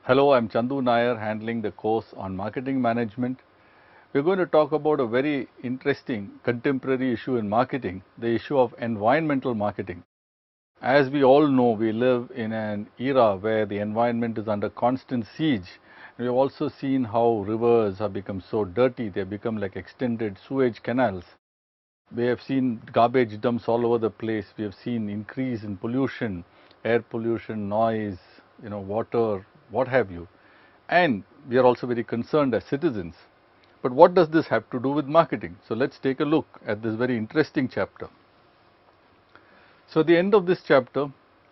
Hello, I'm Chandu Nair, handling the course on marketing management. We're going to talk about a very interesting contemporary issue in marketing, the issue of environmental marketing. As we all know, we live in an era where the environment is under constant siege. We have also seen how rivers have become so dirty, they have become like extended sewage canals. We have seen garbage dumps all over the place. We have seen increase in pollution, air pollution, noise, water, what have you. And we are also very concerned as citizens. But what does this have to do with marketing? So let's take a look at this very interesting chapter. So at the end of this chapter,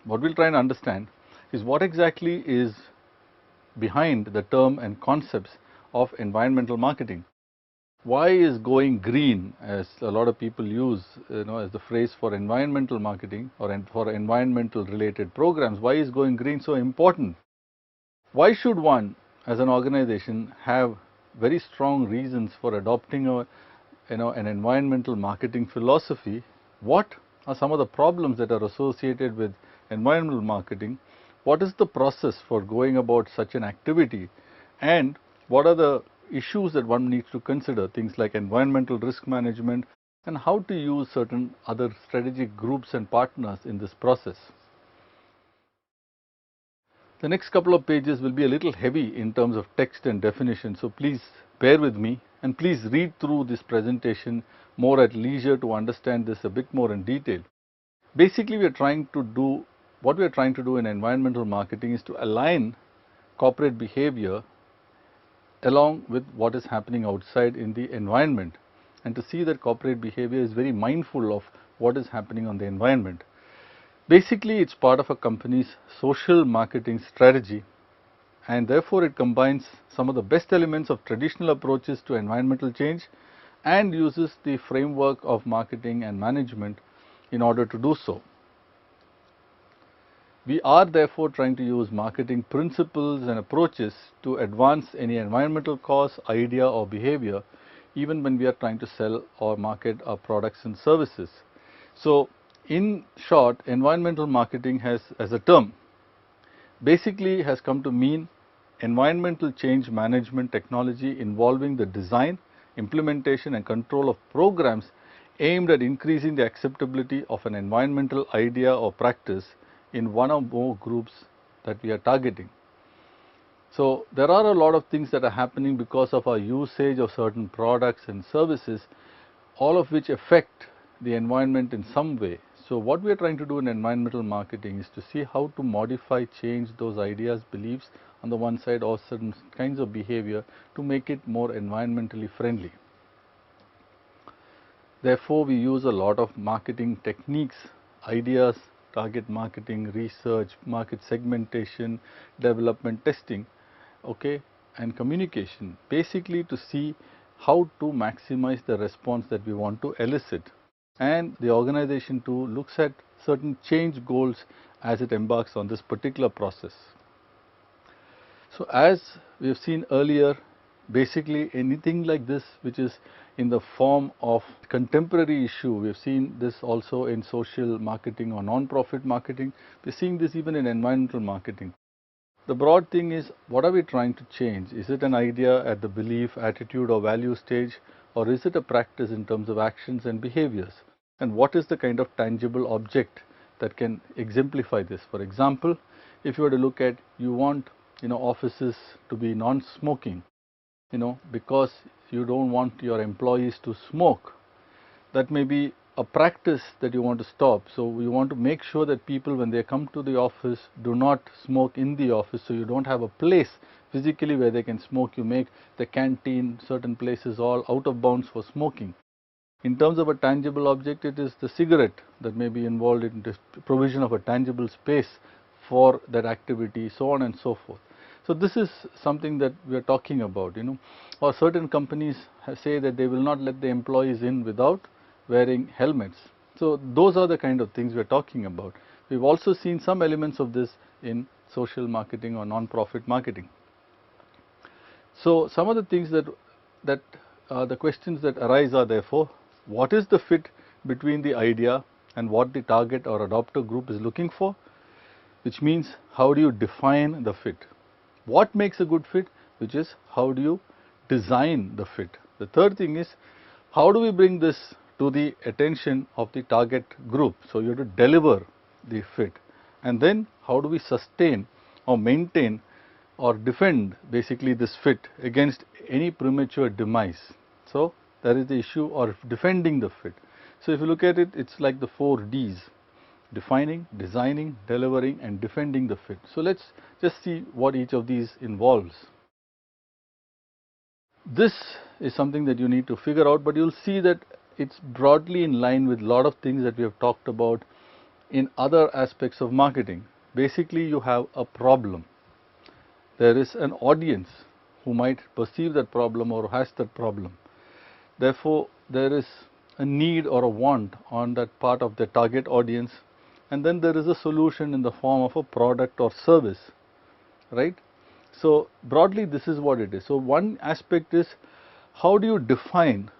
what we'll try and understand is what exactly is behind the term and concepts of environmental marketing. Why is going green, as a lot of people use, as the phrase for environmental marketing or for environmental related programs, why is going green so important? Why should one, as an organization, have very strong reasons for adopting an environmental marketing philosophy? What are some of the problems that are associated with environmental marketing? What is the process for going about such an activity? And what are the issues that one needs to consider, things like environmental risk management and how to use certain other strategic groups and partners in this process? The next couple of pages will be a little heavy in terms of text and definition, so please bear with me and please read through this presentation more at leisure to understand this a bit more in detail. Basically, what we are trying to do in environmental marketing is to align corporate behavior along with what is happening outside in the environment and to see that corporate behavior is very mindful of what is happening on the environment. Basically, it's part of a company's social marketing strategy, and therefore it combines some of the best elements of traditional approaches to environmental change and uses the framework of marketing and management in order to do so. We are therefore trying to use marketing principles and approaches to advance any environmental cause, idea or behavior, even when we are trying to sell or market our products and services. So in short, environmental marketing has, as a term, basically has come to mean environmental change management technology involving the design, implementation and control of programs aimed at increasing the acceptability of an environmental idea or practice in one or more groups that we are targeting. So there are a lot of things that are happening because of our usage of certain products and services, all of which affect the environment in some way. So what we are trying to do in environmental marketing is to see how to modify, change those ideas, beliefs on the one side or certain kinds of behavior to make it more environmentally friendly. Therefore, we use a lot of marketing techniques, ideas, target marketing, research, market segmentation, development, testing, okay, and communication, basically to see how to maximize the response that we want to elicit. And the organization too looks at certain change goals as it embarks on this particular process. So as we have seen earlier, basically anything like this which is in the form of contemporary issue, we have seen this also in social marketing or non-profit marketing, we are seeing this even in environmental marketing. The broad thing is, what are we trying to change? Is it an idea at the belief, attitude or value stage, or is it a practice in terms of actions and behaviors? And what is the kind of tangible object that can exemplify this? For example, if you were to look at, you want offices to be non-smoking, because you don't want your employees to smoke. That may be a practice that you want to stop. So you want to make sure that people, when they come to the office, do not smoke in the office. So you don't have a place physically where they can smoke. You make the canteen, certain places all out of bounds for smoking. In terms of a tangible object, it is the cigarette that may be involved in the provision of a tangible space for that activity, so on and so forth. So this is something that we are talking about, or certain companies say that they will not let the employees in without wearing helmets. So those are the kind of things we are talking about. We've also seen some elements of this in social marketing or non-profit marketing. So some of the things that the questions that arise are therefore, what is the fit between the idea and what the target or adopter group is looking for? Which means, how do you define the fit? what makes a good fit, which is how do you design the fit. The third thing is how do we bring this to the attention of the target group. So, you have to deliver the fit, and then how do we sustain or maintain or defend basically this fit against any premature demise. So, that is the issue of defending the fit. So, if you look at it, it is like the 4 Ds: defining, designing, delivering and defending the fit. So, let us just see what each of these involves. This is something that you need to figure out, but you will see that it is broadly in line with a lot of things that we have talked about in other aspects of marketing. Basically, you have a problem. There is an audience who might perceive that problem or has that problem. Therefore, there is a need or a want on that part of the target audience, and then there is a solution in the form of a product or service, right. So, broadly this is what it is. So, one aspect is how do you define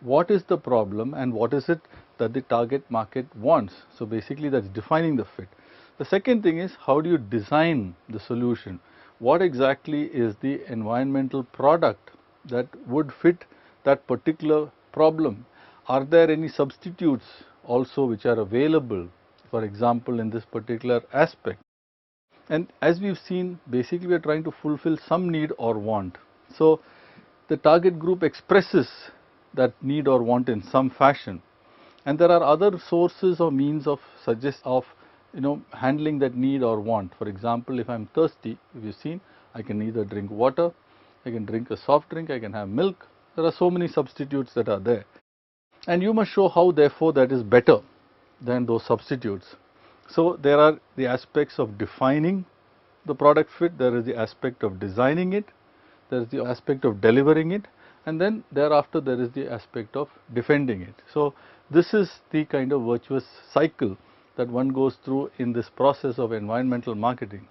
what is the problem and what is it that the target market wants. So, basically that is defining the fit. The second thing is how do you design the solution. What exactly is the environmental product that would fit that particular problem. Are there any substitutes also which are available, for example, in this particular aspect. And as we have seen, basically we are trying to fulfill some need or want. So, the target group expresses that need or want in some fashion, and there are other sources or means of handling that need or want. For example, if I am thirsty, if you have seen, I can either drink water, I can drink a soft drink, I can have milk. There are so many substitutes that are there, and you must show how therefore that is better than those substitutes. So, there are the aspects of defining the product fit, there is the aspect of designing it, there is the aspect of delivering it, and then thereafter there is the aspect of defending it. So, this is the kind of virtuous cycle that one goes through in this process of environmental marketing.